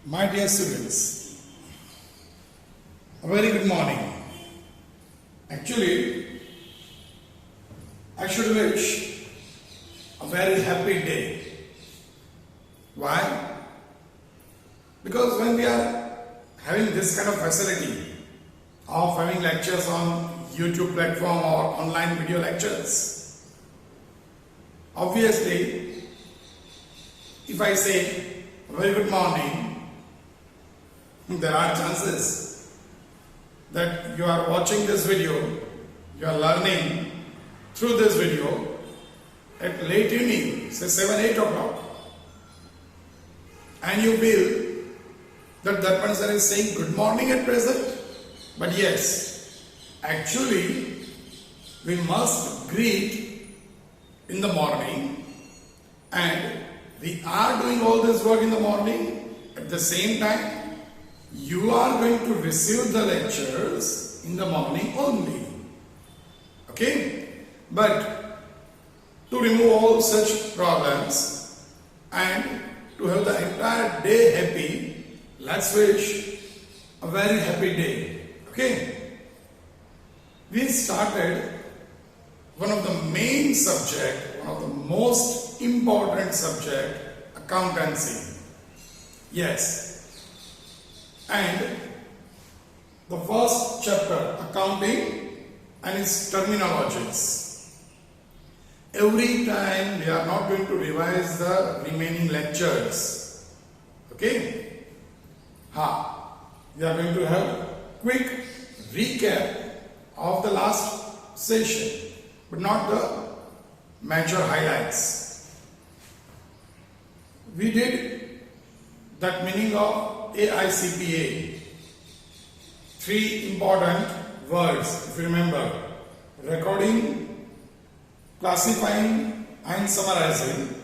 My dear students, a very good morning. Actually, I should wish a very happy day. Why? Because when we are having this kind of facility of having lectures on YouTube platform or online video lectures, obviously, if I say a very good morning, there are chances that you are watching this video, you are learning through this video at late evening, say 7, 8 o'clock, and you feel that that person is saying good morning at present. But yes, actually we must greet in the morning, and we are doing all this work in the morning. At the same time, you are going to receive the lectures in the morning only. Okay? But to remove all such problems and to have the entire day happy, let's wish a very happy day. Okay? We started one of the main subject, one of the most important subject, accountancy. Yes. And the first chapter, accounting and its terminologies. Every time we are not going to revise the remaining lectures. Okay? We are going to have quick recap of the last session, but not the major highlights. We did that meaning of AICPA. 3 important words, if you remember: recording, classifying and summarizing.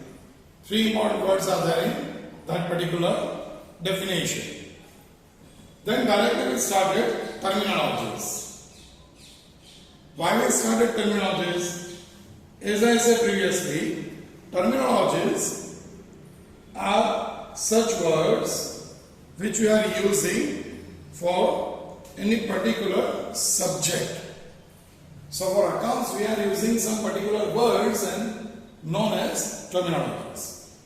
3 important words are there in that particular definition. Then directly we started terminologies. Why we started terminologies? As I said previously, terminologies are such words which we are using for any particular subject. So for accounts we are using some particular words and known as terminologies.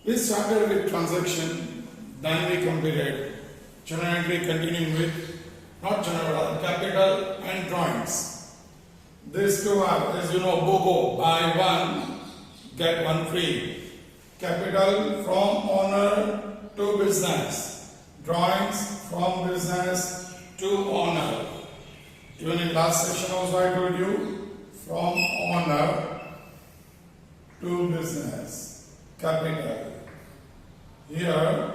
We started with transaction, then we completed journal entry, continuing with not journal but capital and drawings. These two are, as you know, BOGO, buy one get one free. Capital from owner to business, drawings from business to owner. Even in last session also I told you, from owner to business, capital. Here,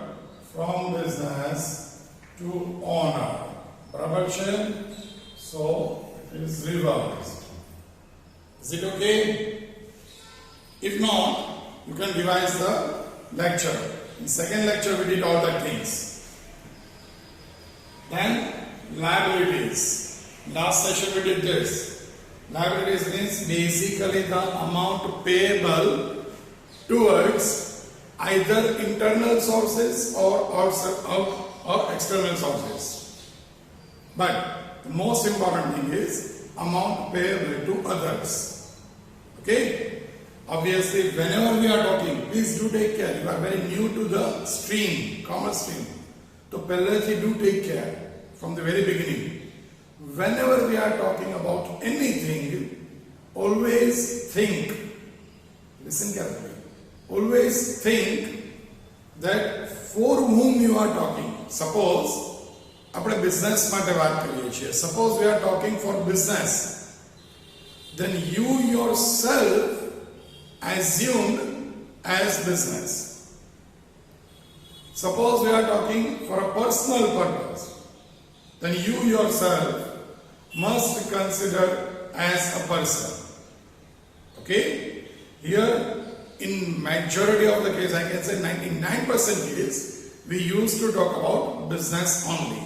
from business to owner. Barabar? So it is reversed. Is it okay? If not, you can revise the lecture. In second lecture we did all the things. Then liabilities. Last session we did this. Liabilities means basically the amount payable towards either internal sources or external sources. But the most important thing is amount payable to others. Okay? Obviously, whenever we are talking, please do take care. You are very new to the stream, commerce stream. So, Pellaji, do take care from the very beginning. Whenever we are talking about anything, always think, listen carefully, always think that for whom you are talking. Suppose, આપણે business માટે વાત કરીએ છીએ. Suppose we are talking for business. Then you yourself assumed as business. Suppose we are talking for a personal purpose, then you yourself must consider as a person. Okay? Here, in majority of the case, I can say 99% case, we used to talk about business only.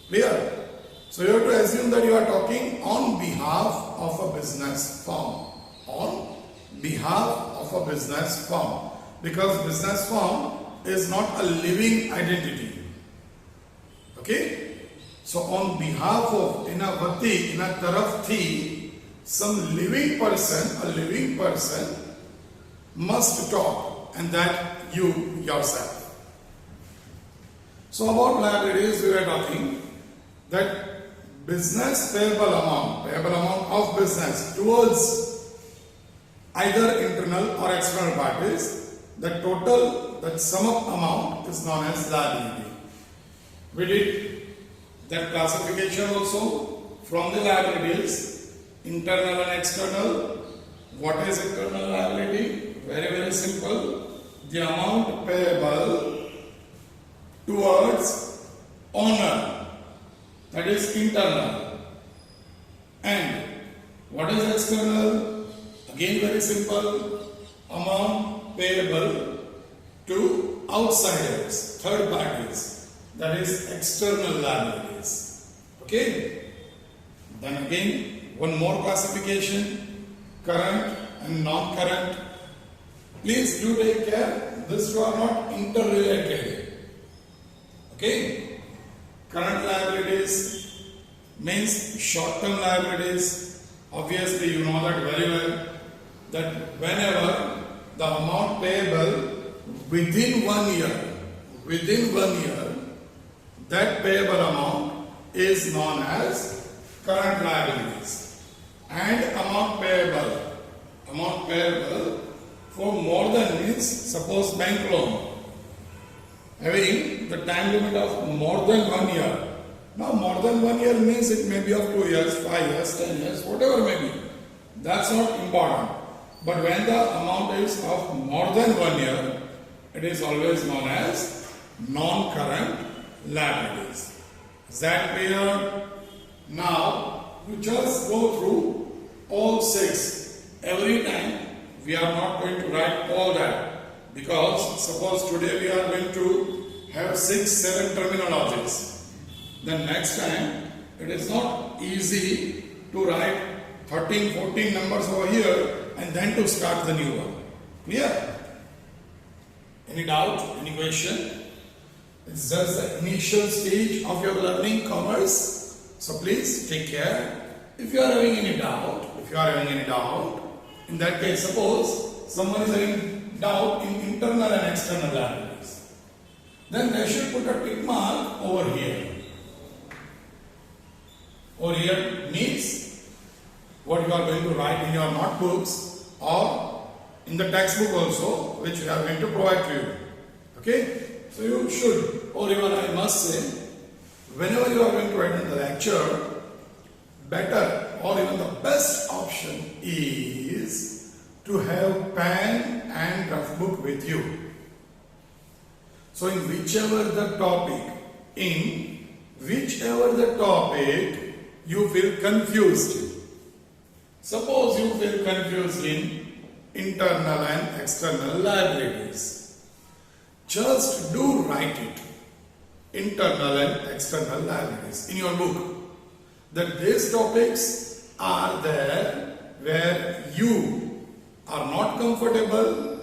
Clear? So you have to assume that you are talking on behalf of a business firm. On behalf of a business firm, because business firm is not a living identity. Okay? So on behalf of Inavati, Inatarafthi, some living person must talk, and that you yourself. So about liabilities we were talking that business payable amount of business towards either internal or external parties, the total, that sum up amount is known as liability. We did that classification also from the liabilities, internal and external. What is internal liability? Very simple. The amount payable towards owner, that is internal. And what is external? Again very simple. Amount payable to outsiders, third parties, that is external liabilities. Okay? Then again one more classification, current and non-current. Please do take care, these two are not interrelated. Okay? Current liabilities means short-term liabilities. Obviously you know that very well, that whenever the amount payable within 1 year, that payable amount is known as current liabilities. And amount payable for more than, means suppose bank loan having the time limit of more than 1 year. Now more than 1 year means it may be of 2 years, 5 years, 10 years, whatever may be. That's not important. But when the amount is of more than 1 year, it is always known as non-current liabilities. Is that clear? Now you just go through all 6. Every time we are not going to write all that, because suppose today we are going to have 6-7 terminologies. Then next time it is not easy to write 13-14 numbers over here and then to start the new one. Clear? Any doubt? Any question? It's just the initial stage of your learning commerce. So please take care. If you are having any doubt, in that case, suppose someone is having doubt in internal and external liabilities, then they should put a tick mark over here. Over here means what you are going to write in your notebooks or in the textbook also, which we are going to provide to you. Okay? So you should, or even I must say, whenever you are going to attend the lecture, better or even the best option is to have pen and rough book with you. So in whichever the topic you feel confused. Suppose you feel confused in internal and external liabilities. Just do write it, internal and external liabilities, in your book. That these topics are there where you are not comfortable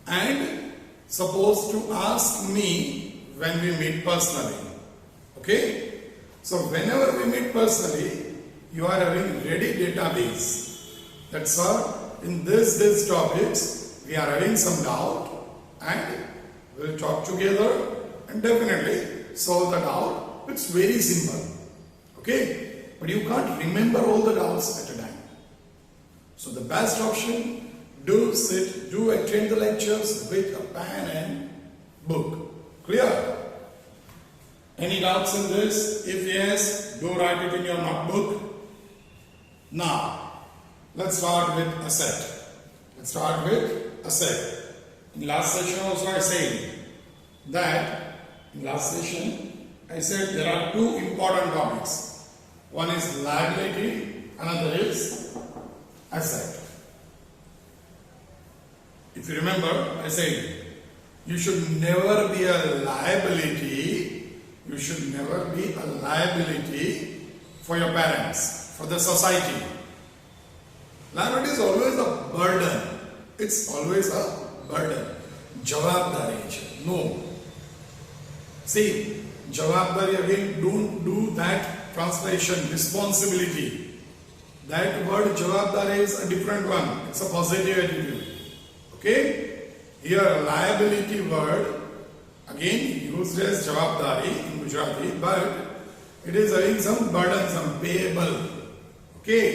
and supposed to ask me when we meet personally. Okay? So whenever we meet personally, you are having ready database. That sir, in these topics, we are having some doubt and we will talk together and definitely solve the doubt. It's very simple. Okay? But you can't remember all the doubts at a time. So the best option, do attend the lectures with a pen and book. Clear? Any doubts in this? If yes, do write it in your notebook. Now, let's start with asset. In last session also I said that, there are two important topics. One is liability, another is asset. If you remember, I said you should never be a liability. You should never be a liability for your parents, for the society. Liability is always a burden. It's always a burden. જવાબદારી છે. No. See, જવાબદારી again, don't do that translation, responsibility. That word jawabdar is a different one. It's a positive attitude. Okay? Here liability word again used as jawabdari in Gujarati, but it is having some burden, some payable. Okay?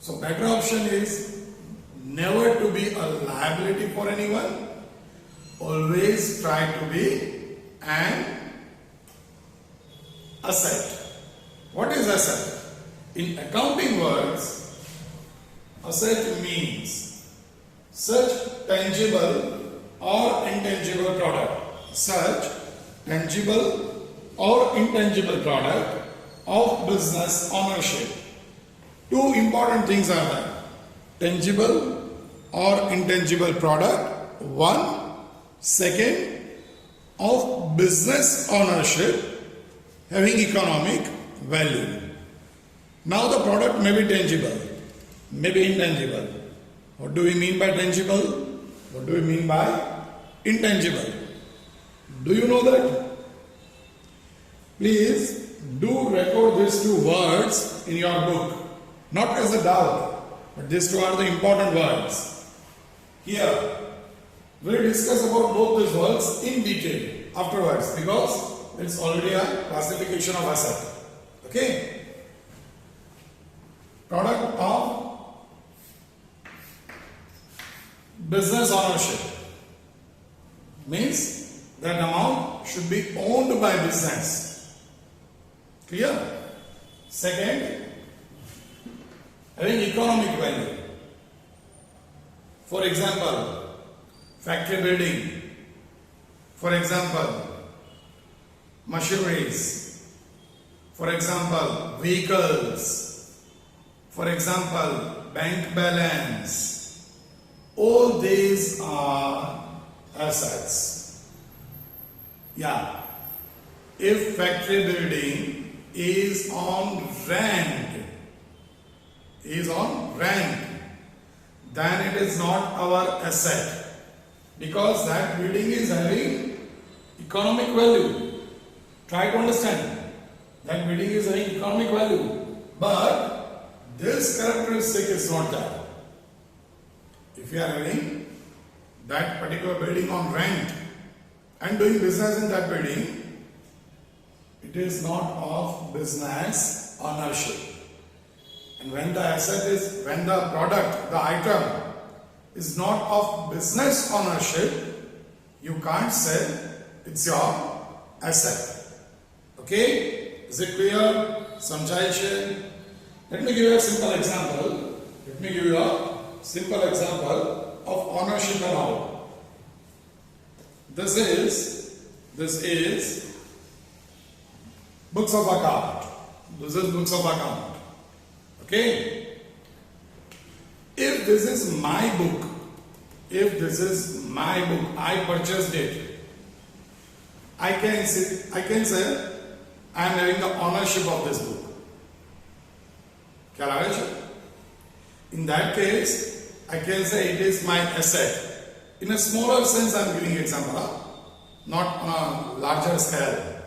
So better option is never to be a liability for anyone. Always try to be an asset. What is asset? In accounting words, asset means such tangible or intangible product. Such tangible or intangible product of business ownership. Two important things are there. Tangible or intangible product. One. Second, of business ownership having economic value. Now the product may be tangible, may be intangible. What do we mean by tangible? What do we mean by intangible? Do you know that? Please do record these two words in your book. Not as a doubt, but these two are the important words. Here, we'll discuss about both these words in detail afterwards because it's already a classification of asset. Okay? Product of business ownership means that amount should be owned by business. Clear? Second, having economic value. For example, factory building. For example, machineries. For example, vehicles. For example, bank balance. All these are assets. Yeah. If factory building is on rent, then it is not our asset because that building is having economic value. Try to understand. That building is having economic value, but this characteristic is not there. If you are having that particular building on rent and doing business in that building, it is not of business ownership. And when the product, the item is not of business ownership, you can't say it's your asset. Okay? Is it clear? Samjhai? Let me give you a simple example. Of ownership and all. This is books of account. This is books of account. Okay? If this is my book, I purchased it, I can say I am having the ownership of this book. In that case, I can say it is my asset. In a smaller sense, I am giving example, not on a larger scale.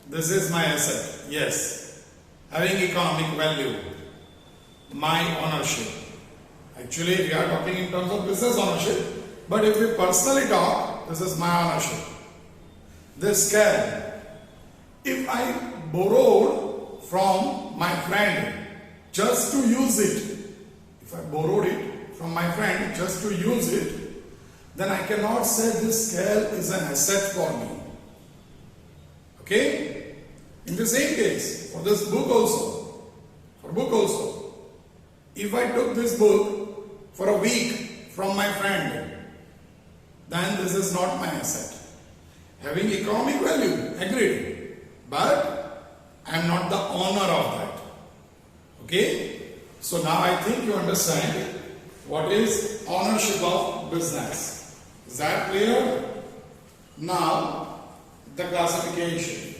This is my asset. Yes, having economic value. My ownership. Actually, we are talking in terms of business ownership, but if we personally talk, this is my ownership. This scale. If I borrowed from my friend just to use it, then I cannot say this scale is an asset for me. Okay? In the same case, for this book also, if I took this book for a week from my friend, then this is not my asset. Having economic value, agreed, but I am not the owner of that. Okay? So now I think you understand what is ownership of business. Is that clear? Now, the classification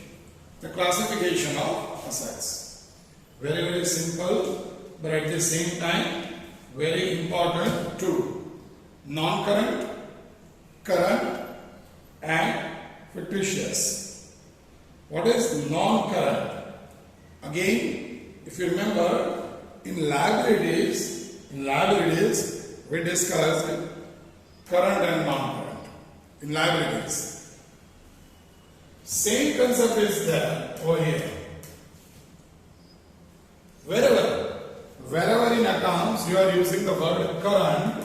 of assets. Very, very simple, but at the same time, very important too. Non-current, current and fictitious. What is non-current? Again, if you remember, in liabilities we discussed current and non-current. In liabilities, same concept is there over here. Wherever in accounts you are using the word current,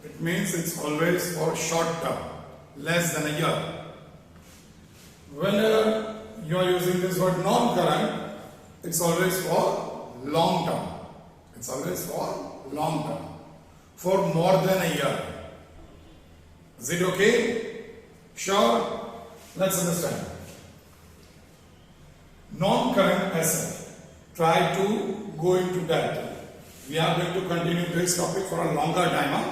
it means it's always for short term, less than a year. Whenever you are using this word non-current, it's always for long term. It's always for long term, for more than a year. Is it okay? Sure? Let's understand. Non-current asset. Try to go into that. We are going to continue this topic for a longer time. Huh?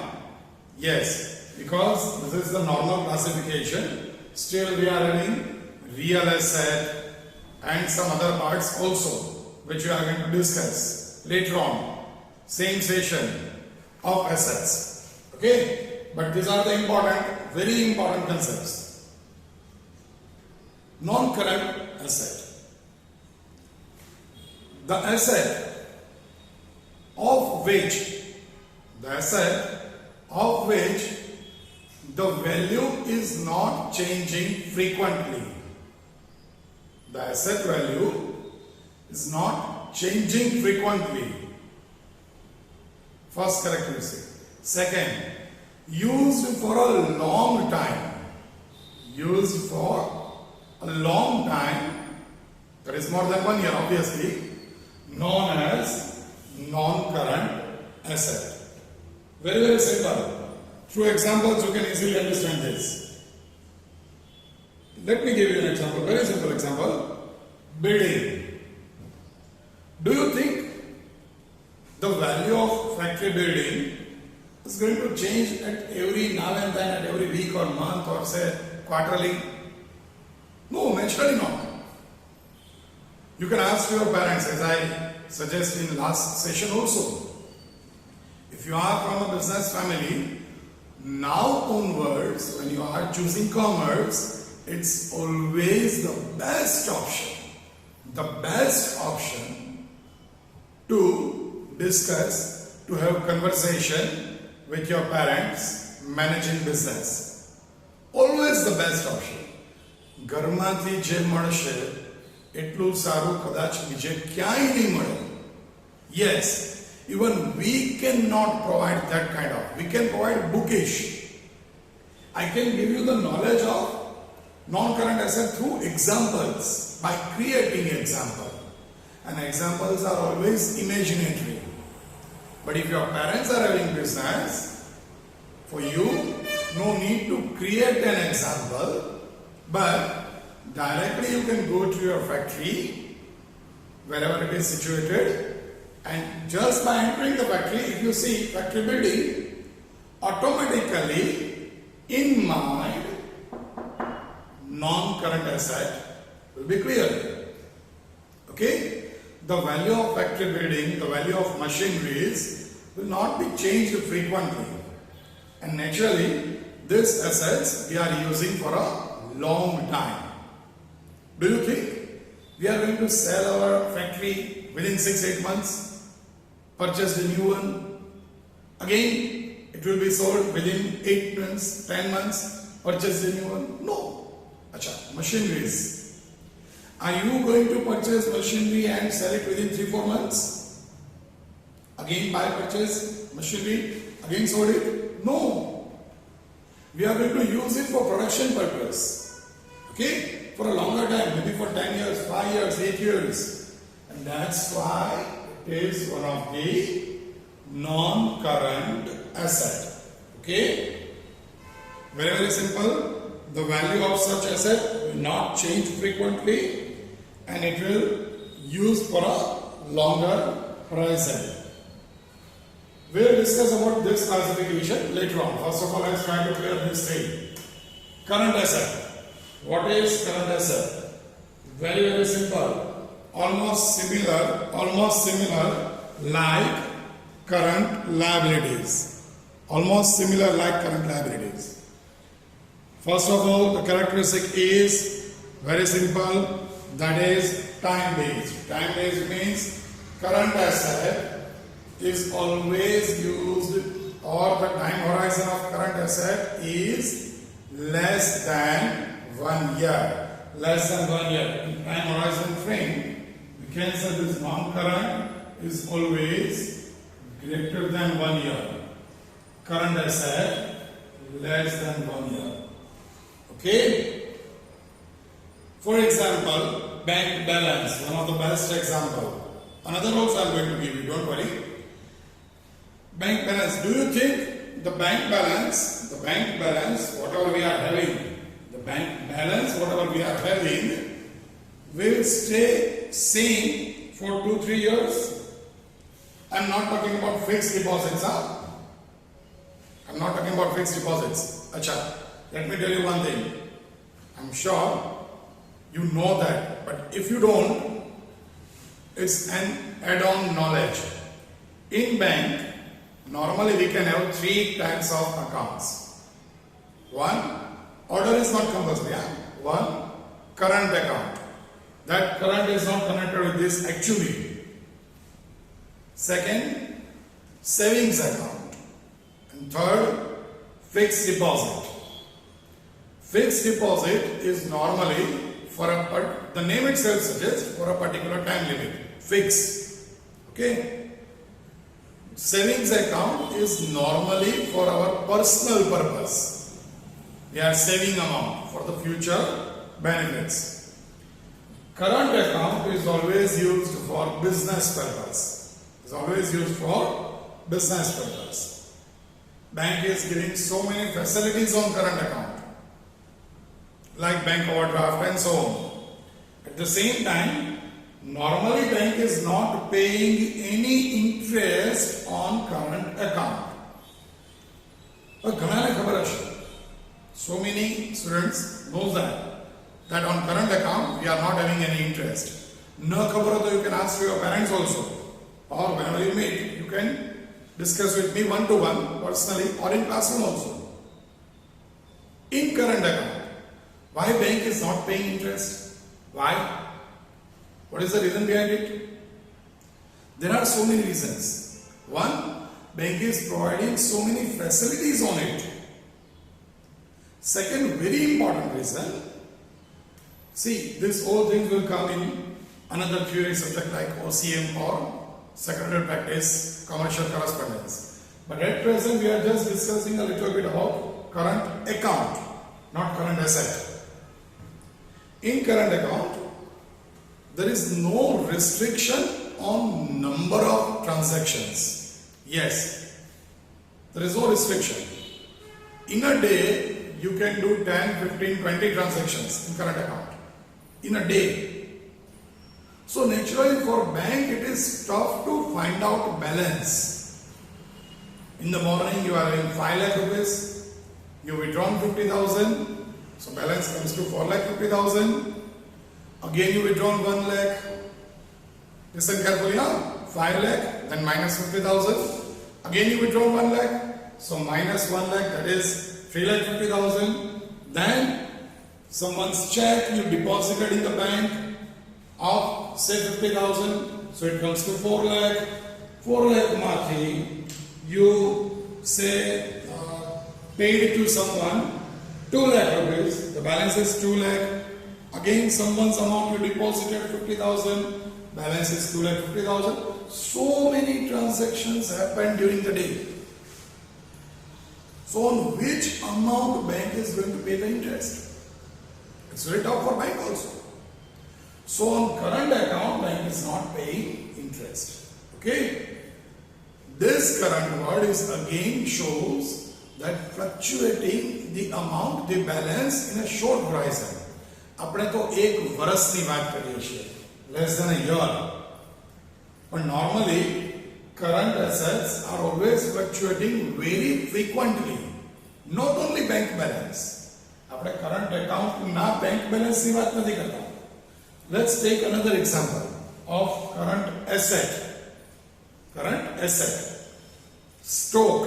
Yes, because this is the normal classification. Still we are having real asset and some other parts also, which we are going to discuss later on. Same session of assets. Okay? But these are the important, very important concepts. Non-current asset. The asset of which the value is not changing frequently. The asset value is not changing frequently. First characteristic. Second, used for a long time. Used for a long time, that is more than 1 year obviously, known as non-current asset. Very, very simple. Through examples you can easily understand this. Let me give you an example, very simple example. Building. Do you think the value of factory building is going to change at every now and then, at every week or month or say quarterly? No, naturally not. You can ask your parents, as I suggested in last session also. If you are from a business family, now onwards, when you are choosing commerce, it's always the best option to discuss, to have conversation with your parents managing business. Always the best option. ઘરમાંથી જે મળશે એટલું સારું કદાચ બીજે ક્યાંય નહીં મળે. Yes, even we cannot provide that kind of. We can provide bookish. I can give you the knowledge of non-current asset through examples, by creating example. And examples are always imaginary. But if your parents are having business, for you, no need to create an example, but directly you can go to your factory, wherever it is situated, and just by entering the factory, if you see factory building, automatically in mind non-current asset will be clear. Okay? The value of factory building, the value of machineries will not be changed frequently. And naturally, these assets we are using for a long time. Do you think we are going to sell our factory within 6-8 months? Purchase a new one? Again, it will be sold within 8 months, 10 months? Purchase a new one? No. Acha, machineries. Are you going to purchase machinery and sell it within 3-4 months? Again buy, purchase machinery, again sold it? No. We are going to use it for production purpose. Okay? For a longer time, maybe for 10 years, 5 years, 8 years. And that's why it is one of the non-current asset. Okay? Very, very simple. The value of such asset will not change frequently and it will use for a longer horizon. We will discuss about this classification later on. First of all, let's try to clear this thing. Current asset. What is current asset? Very, very simple. Almost similar like current liabilities. Almost similar like current liabilities. First of all, the characteristic is very simple, that is time based. Time based means current asset is always used, or the time horizon of current asset is less than 1 year. Less than 1 year. In time horizon frame, we can say this non-current is always greater than 1 year. Current asset less than 1 year. Okay? For example, bank balance, one of the best example. Another also I am going to give you, don't worry. Bank balance. Do you think the bank balance, whatever we are having, whatever we are having, will stay same for 2-3 years? I am not talking about fixed deposits, huh? I am not talking about fixed deposits. Acha, let me tell you one thing. I am sure you know that, but if you don't, it's an add-on knowledge. In bank, normally we can have 3 types of accounts. One, order is not compulsory. One, current account. That current is not connected with this actually. Second, savings account. And third, fixed deposit. Fixed deposit is normally for the name itself suggests for a particular time limit. Fixed. Okay. Savings account is normally for our personal purpose. We are saving amount for the future benefits. Current account is always used for business purpose. Is always used for business purpose. Bank is giving so many facilities on current account, like bank overdraft and so on. At the same time, normally bank is not paying any interest on current account. But so many students know that on current account we are not having any interest. No khabar ho, you can ask your parents also, or whenever you meet, you can discuss with me one-to-one personally or in classroom also. In current account, why bank is not paying interest? Why? What is the reason behind it? There are so many reasons. One, bank is providing so many facilities on it. Second, very important reason. See, this whole thing will come in another theory subject like OCM or secondary practice, commercial correspondence. But at present, we are just discussing a little bit about current account, not current asset. In current account, there is no restriction on number of transactions. Yes, there is no restriction. In a day, you can do 10, 15, 20 transactions in current account. In a day. So naturally for bank, it is tough to find out balance. In the morning, you are having 5 lakh rupees, you withdrawn 50,000, so balance comes to 4 lakh 50,000. Again you withdrawn 1 lakh. Listen carefully now. 5 lakh, then minus 50,000. Again you withdrawn 1 lakh. So minus 1 lakh, that is 3 lakh 50,000. Then someone's check you deposited in the bank of say 50,000. So it comes to 4 lakh. 4 lakh mathi, you say paid it to someone 2 lakh rupees. The balance is 2 lakh. Again, someone's amount you deposited 50,000, balance is 2 lakh 50,000. So many transactions happen during the day. So on which amount bank is going to pay the interest? It's very tough for bank also. So on current account, bank is not paying interest. Okay? This current word is again shows that fluctuating the amount, the balance in a short horizon. આપણે તો એક વર્ષની વાત કરીએ છીએ, less than a year. But normally current assets are always fluctuating very frequently. Not only bank balance. આપણે current account ના bank balance ની વાત નથી કરતા. Let's take another example of current asset. Current asset. Stock.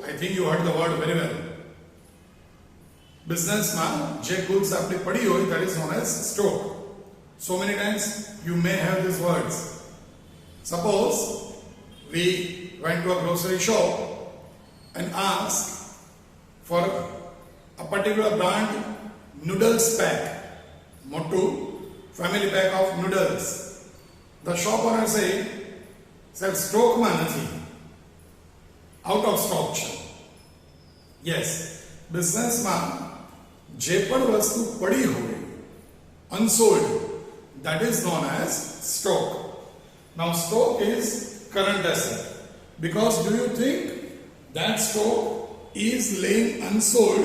I think you heard the word very well. business માં જે goods આપણી પડી હોય that is known as stock. So many times you may have these words. Suppose we went to a grocery shop and asked for a particular brand noodles pack, motu family pack of noodles. The shop owner said stock માં નથી, out of stock છે. Yes, business માં જે પણ વસ્તુ પડી હોય unsold, that is known as stock. Now stock is current asset, because do you think that stock is laying unsold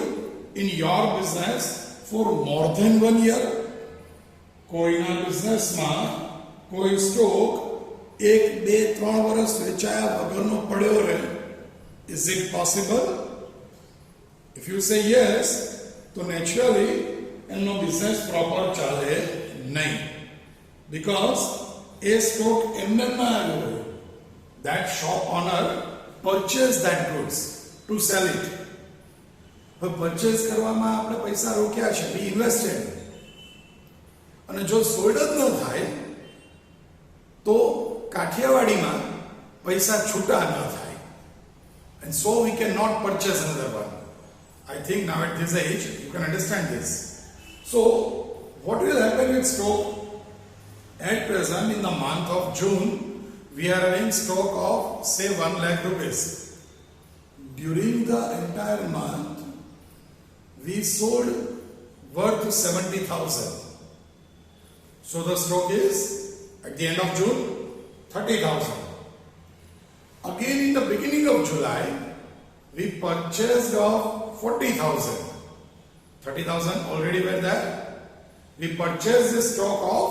in your business for more than 1 year? કોઈના બિઝનેસમાં કોઈ સ્ટોક 1, 2, 3 વર્ષ વેચાયા વગરનો પડ્યો રહે? Is it possible? If you say yes, તો naturally એમનો business proper ચાલે નહીં, because a stock એમને ના આવ્યો હોય. That shop owner purchased that goods to sell it. હવે પરચેસ કરવામાં આપણે પૈસા રોક્યા છે, we invested, અને જો સોલ્ડ જ ન થાય તો કાઠિયાવાડીમાં પૈસા છૂટા ન થાય, and so we cannot purchase another one. I think now at this age you can understand this. So what will happen with stock? At present, in the month of June, we are having stock of say 1 lakh rupees. During the entire month, we sold worth 70,000. So the stock is at the end of June 30,000. Again in the beginning of July, we purchased of 40,000. 30,000 already were there. We purchased the stock of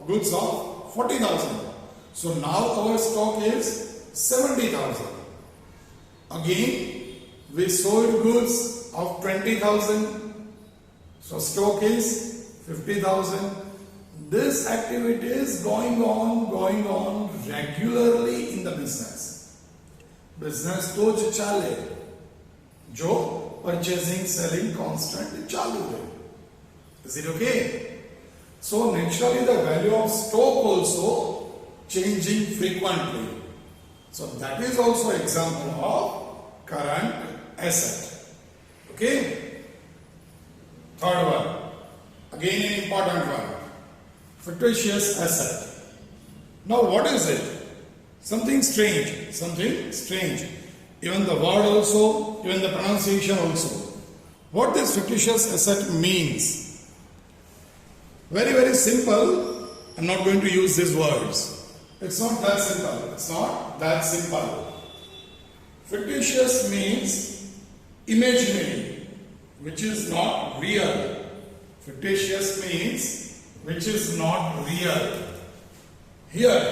goods of 40,000. So now our stock is 70,000. Again, we sold goods of 20,000. So stock is 50,000. This activity is going on regularly in the business. Business तो ज चाले, जो purchasing, selling constant चालू है. Is it okay? So naturally the value of stock also changing frequently. So that is also example of current asset. Okay? Third one, again an important one, fictitious asset. Now what is it? Something strange. Even the word also, even the pronunciation also. What this fictitious asset means? Very, very simple. I'm not going to use these words. It's not that simple. Fictitious means imaginary, which is not real. Fictitious means which is not real. Here,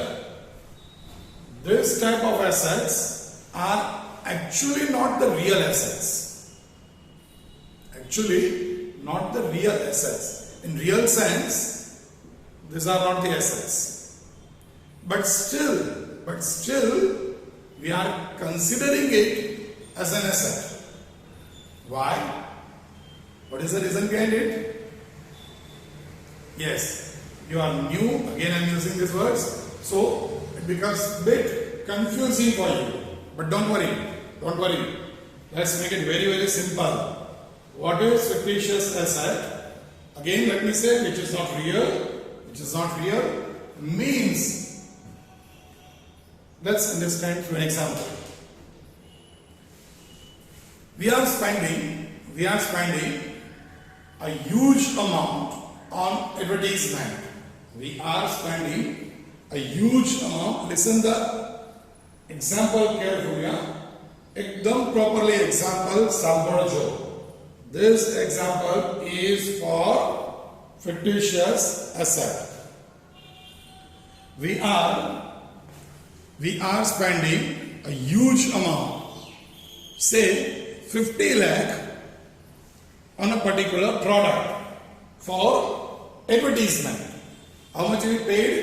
this type of assets are actually not the real assets. Actually, not the real assets. In real sense, these are not the assets. But still, we are considering it as an asset. Why? What is the reason behind it? Yes, you are new. Again, I am using these words. So, it becomes a bit confusing for you. But don't worry. Let's make it very, very simple. What is fictitious asset? Again, let me say, which is not real, means, let's understand through an example. We are spending a huge amount on advertisement. We are spending a huge amount. Listen the example carefully. एकदम properly example साम्भळजो. This example is for fictitious asset. We are spending a huge amount, say 50 lakh on a particular product for advertisement. How much we paid?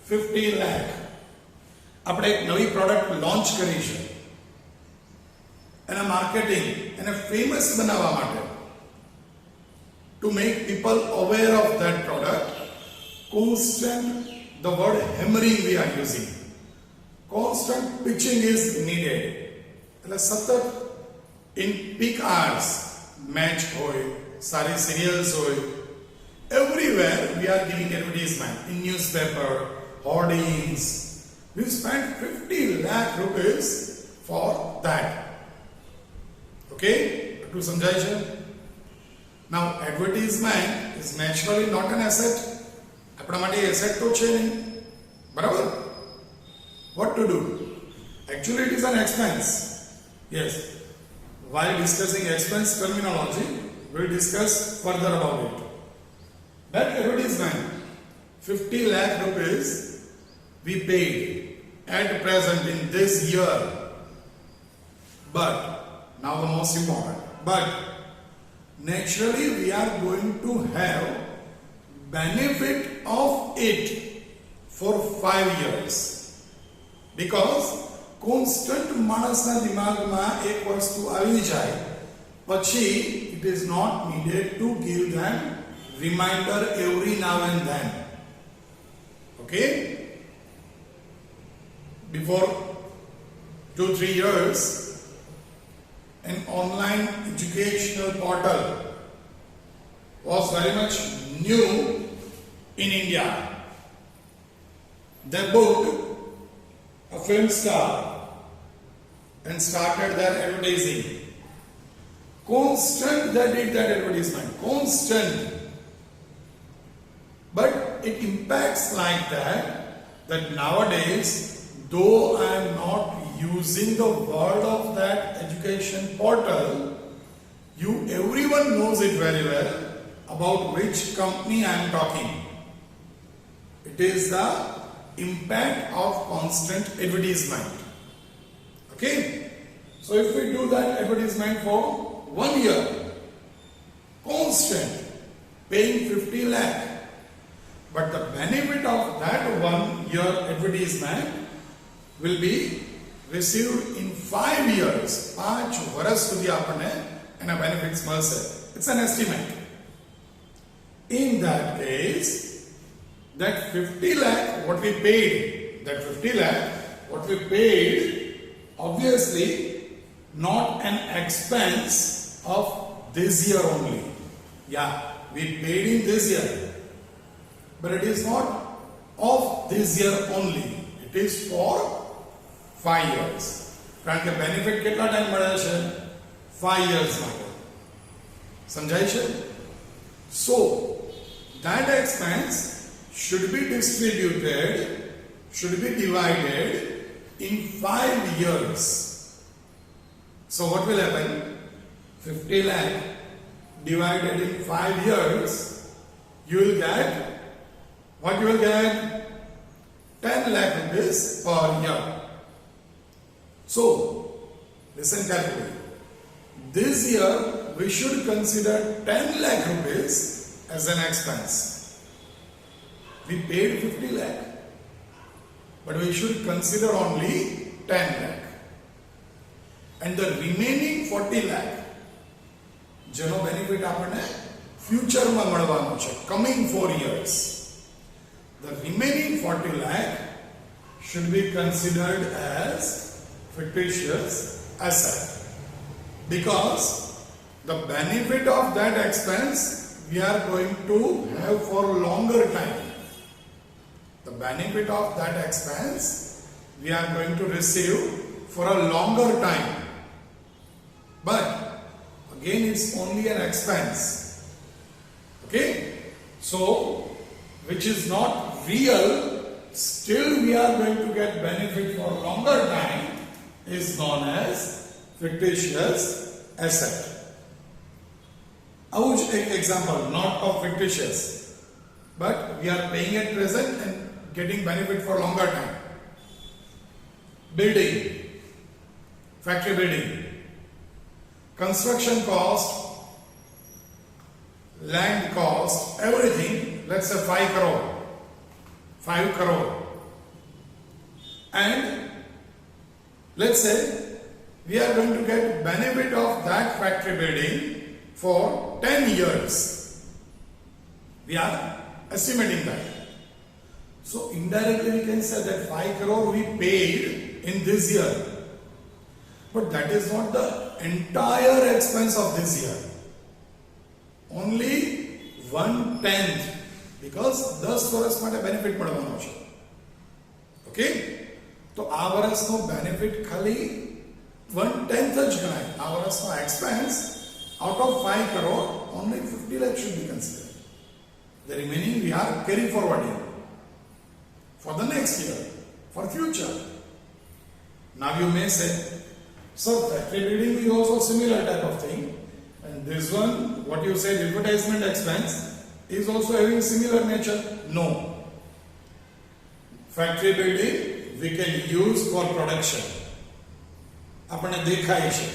50 lakh. આપણે એક નવી product launch કરી છે, એના marketing એને famous બનાવવા માટે to make people aware of that product. Constant, the word hammering we are using. Constant pitching is needed. એટલે સતત in peak hours match હોય, સારી serials હોય, everywhere we are giving advertisement in newspaper, hoardings. We spent 50 lakh rupees for that. Okay? To સમજાય છે? Now advertisement is naturally not an asset. આપણા માટે asset તો છે નહીં. બરાબર? What to do? Actually it is an expense. Yes. While discussing expense terminology, we'll discuss further about it. That advertisement, 50 lakh rupees we paid at present in this year. But, now the most important, but naturally we are going to have benefit of it for 5 years. Because constant માણસના દિમાગમાં એક વસ્તુ આવી જાય પછી it is not needed to give them reminder every now and then. Okay? Before 2-3 years, an online educational portal was very much new in India. They booked a film star and started their advertising. Constant they did that advertisement. Constant. But it impacts like that nowadays, though I am not using the word of that education portal, everyone knows it very well about which company I am talking. It is the impact of constant advertisement. Okay? So if we do that advertisement for 1 year, constant, paying 50 lakh, but the benefit of that 1 year advertisement will be received in 5 years. 5 વર્ષ સુધી આપણને એના benefits મળશે. It's an estimate. In that case, that 50 lakh what we paid, that 50 lakh what we paid, obviously not an expense of this year only. Yeah, we paid in this year, but it is not of this year only. It is for 5 years. કારણ કે benefit કેટલા time મળે છે? 5 years માટે. સમજાય છે? So that expense should be distributed, should be divided in 5 years. So what will happen? 50 lakh divided in 5 years, you will get, what you will get? 10 lakh rupees per year. So, listen carefully. This year, we should consider 10 lakh rupees as an expense. We paid 50 lakh, but we should consider only 10 lakh. And the remaining 40 lakh, જેનો benefit આપણને futureમાં મળવાનો છે, coming 4 years. The remaining 40 lakh should be considered as fictitious asset, because the benefit of that expense we are going to have for longer time. The benefit of that expense we are going to receive for a longer time. But again, it's only an expense. Okay? So, which is not real, still we are going to get benefit for longer time, is known as fictitious asset. આવું જ એક example, not of fictitious, but we are paying at present and getting benefit for longer time. Building, factory building, construction cost, land cost, everything, let's say 5 crore. 5 crore. And let's say we are going to get benefit of that factory building for 10 years. We are estimating that. So indirectly we can say that 5 crore we paid in this year. But that is not the entire expense of this year. Only 1/10, because 10 વર્ષ માટે benefit મળવાનો છે. Okay, તો આ વર્ષનો benefit ખાલી 1/10 જ ગણાય. આ વર્ષનો expense out of 5 crore only 50 lakh should be considered. The remaining we are carry forwarding for the next year, for future. Now you may say, so factory building is also similar type of thing, and this one, what you say, advertisement expense, is also having similar nature. No, factory building we can use for production. આપણે દેખાય છે.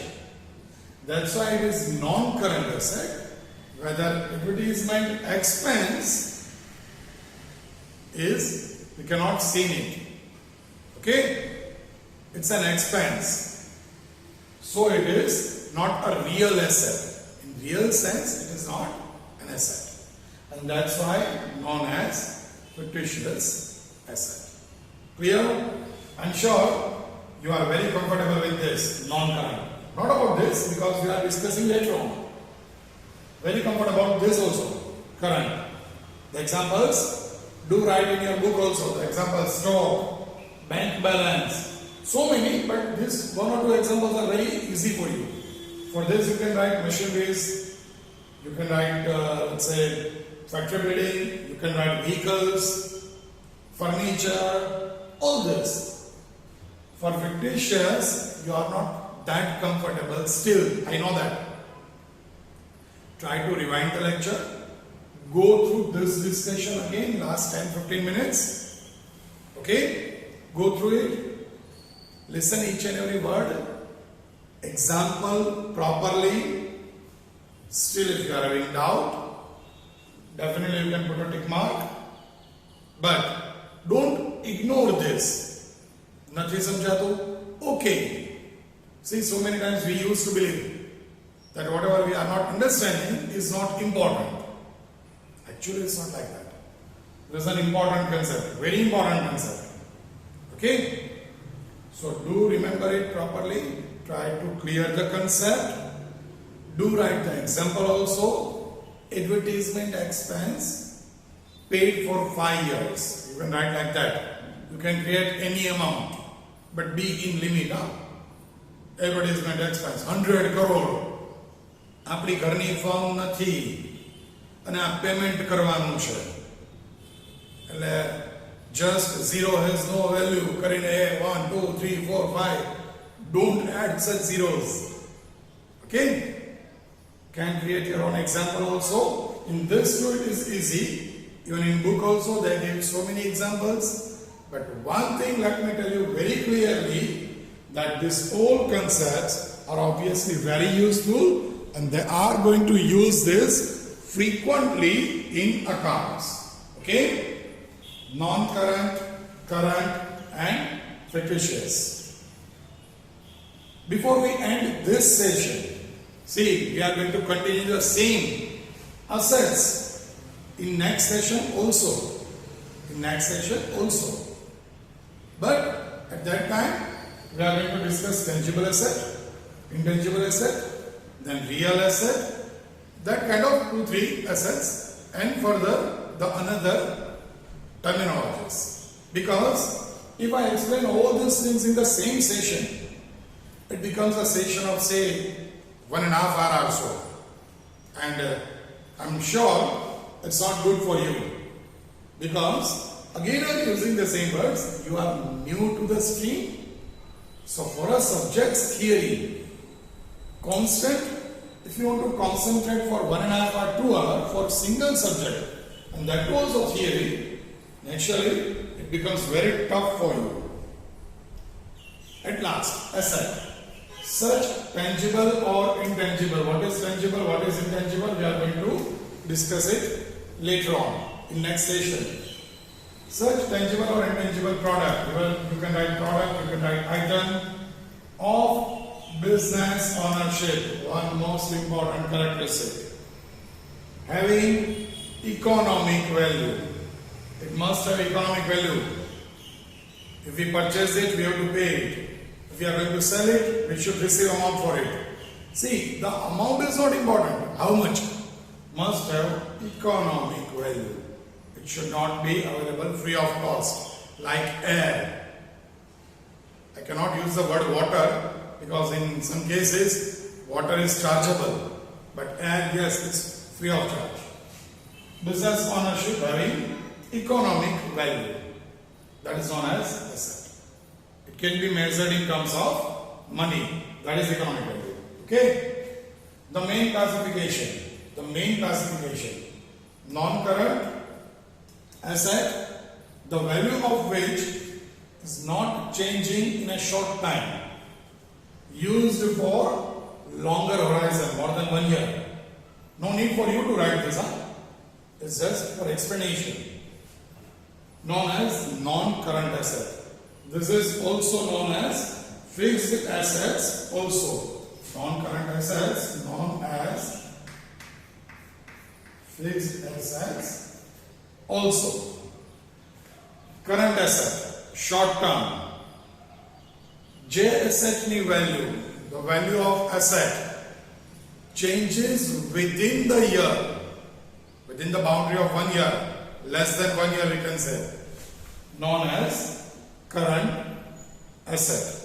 That's why it is non-current asset. Whether advertisement expense is, we cannot see it. Okay, it's an expense. So it is not a real asset. In real sense, it is not an asset. And that's why known as fictitious asset. Clear? I'm sure you are very comfortable with this, non-current. Not about this, because we are discussing later on. Very comfortable about this also, current. The examples, do write in your book also. The examples, stock, bank balance. So many, but this one or two examples are very easy for you. For this you can write machineries, you can write let's say factory building, you can write vehicles, furniture, all this. For fictitious, you are not that comfortable still, I know that. Try to rewind the lecture, go through this discussion again, last 10-15 minutes. Okay, go through it. Listen each and every word, example properly. Still, if you are having doubt, definitely you can put a tick mark. But don't ignore this. Nathi samjhato? Okay. See, so many times we used to believe that whatever we are not understanding is not important. Actually, it's not like that. This is an important concept, very important concept. Okay? So do remember it properly, try to clear the concept, do write the example also. Advertisement expense paid for 5 years. You can write like that. You can create any amount, but be in limit. Advertisement expense 100 crore. આપણી ઘરની firm નથી અને આ payment કરવાનું છે, એટલે just zero has no value કરીને 1 2 3 4 5, don't add such zeros. Okay, can create your own example also. In this too it is easy, even in book also they give so many examples. But one thing let me tell you very clearly, that these all concepts are obviously very useful, and they are going to use this frequently in accounts. Okay, non-current, current and fictitious. Before we end this session, see, we are going to continue the same assets in next session also. But at that time we are going to discuss tangible asset, intangible asset, then real asset, that kind of 2-3 assets, and further the another terminologies. Because if I explain all these things in the same session, it becomes a session of say 1.5 hours or so, and I'm sure it's not good for you, because again I'm using the same words. You are new to the stream, so for a subject's theory constant, if you want to concentrate for 1.5 or 2 hours for single subject, and that was of theory, naturally it becomes very tough for you. At last, asset. Such tangible or intangible. What is tangible, what is intangible? We are going to discuss it later on in next session. Such tangible or intangible product. You can write product, you can write item of business ownership. One most important characteristic. Having economic value. It must have economic value. If we purchase it, we have to pay it. If we are going to sell it, we should receive amount for it. See, the amount is not important. How much? Must have economic value. It should not be available free of cost, like air. I cannot use the word water because in some cases water is chargeable, but air, yes, it's free of charge. Business ownership having economic value, that is known as asset. It can be measured in terms of money, that is economic value. Okay? The main classification, non-current asset, the value of which is not changing in a short time, used for longer horizon, more than 1 year. No need for you to write this, it's just for explanation. Known as non-current asset. This is also known as fixed assets also. Non-current assets known as fixed assets also. Current asset, short term. J asset ni value, the value of asset changes within the year, within the boundary of 1 year, less than 1 year we can say, known as current asset.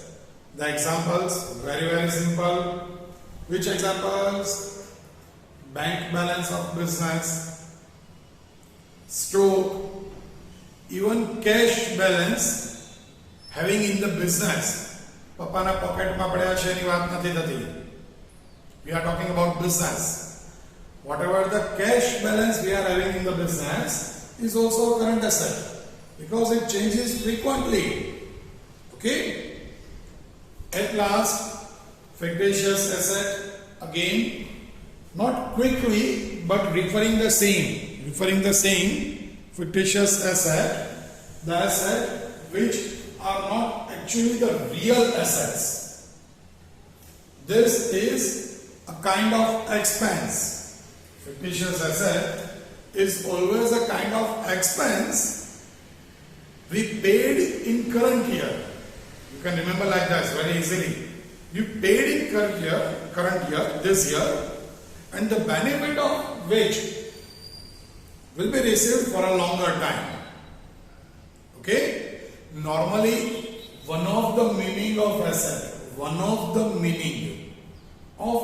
The examples, very simple. Which examples? Bank balance of business, stroke, even cash balance having in the business. Papana pocket ma padya છે ની વાત નથી થતી. We are talking about business. Whatever the cash balance we are having in the business is also a current asset because it changes frequently. Okay? At last, fictitious asset, again, not quickly but referring the same fictitious asset, the asset which are not actually the real assets. This is a kind of expense. Fictitious asset is always a kind of expense we paid in current year. You can remember like that very easily. You paid in current year, this year, and the benefit of which will be received for a longer time. Okay? Normally, one of the meaning of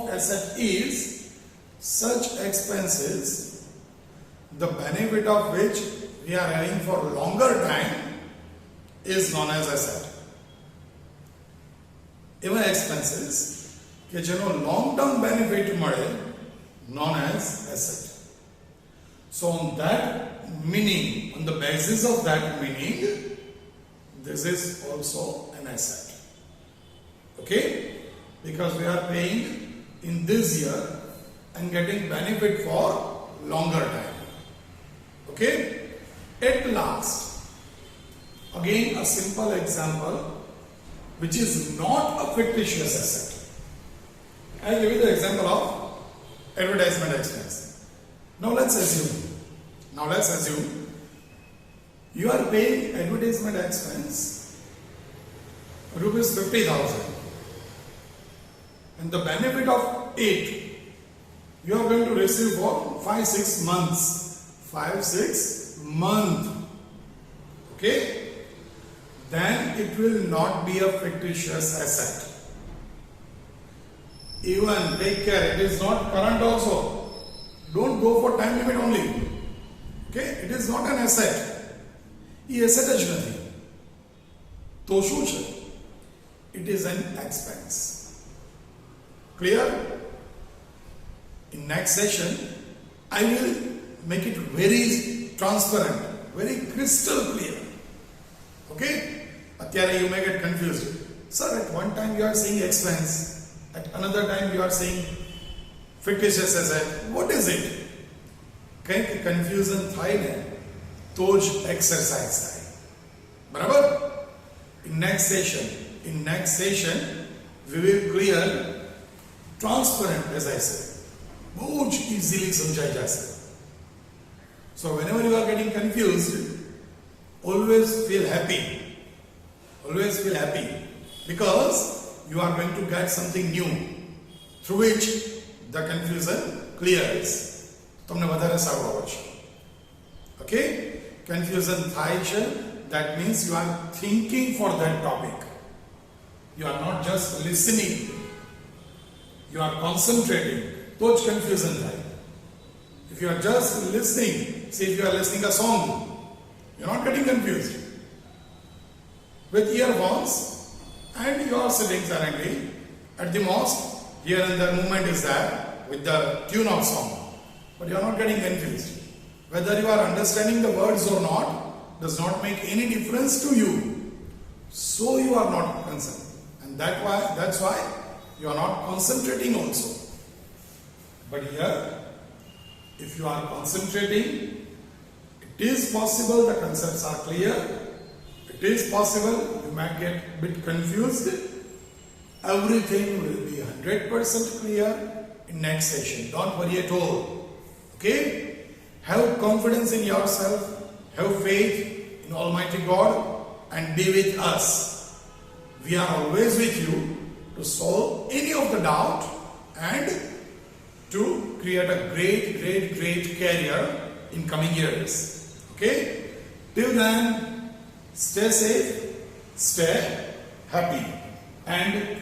asset is such expenses, the benefit of which we are having for longer time is known as asset. Even expenses કે જેનો long term benefit મળે, known as asset. So on that meaning, on the basis of that meaning, this is also an asset. Okay? Because we are paying in this year and getting benefit for longer time. Okay? At last, again a simple example which is not a fictitious asset. I will give you the example of advertisement expense. Now let's assume you are paying advertisement expense rupees 50,000 and the benefit of it you are going to receive for 5-6 months. Okay? Then it will not be a fictitious asset. Even take care, it is not current also. Don't go for time limit only. Okay? It is not an asset. A asset જ નથી. તો શું છે? It is an expense. Clear? In next session, I will make it very transparent, very crystal clear. Okay? Atyare you may get confused. Sir, at one time you are saying expense, at another time you are saying fictitious asset. What is it? કંઈક confusion થાય ને તો જ exercise થાય. બરાબર? In next session we will clear transparent, as I said. બહુ જ easily સમજાઈ જશે. So whenever you are getting confused, always feel happy. Always feel happy because you are going to get something new through which the confusion clears. તમને વધારે સારું આવડશે. Okay? Confusion થાય છે, that means you are thinking for that topic. You are not just listening. You are concentrating. તો જ confusion થાય. If you are just listening, say if you are listening a song, you are not getting confused. With earphones and you are sitting silently at the mosque, here and there movement is there with the tune of song, but you are not getting confused. Whether you are understanding the words or not does not make any difference to you. So you are not concerned, and that's why you are not concentrating also. But here, if you are concentrating, it is possible the concepts are clear. It is possible you might get a bit confused. Everything will be 100% clear in next session. Don't worry at all. Okay? Have confidence in yourself. Have faith in Almighty God and be with us. We are always with you to solve any of the doubt and to create a great career in coming years. Okay? Till then, stay safe, stay happy, and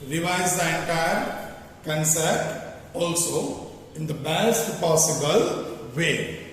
revise the entire concept also in the best possible way.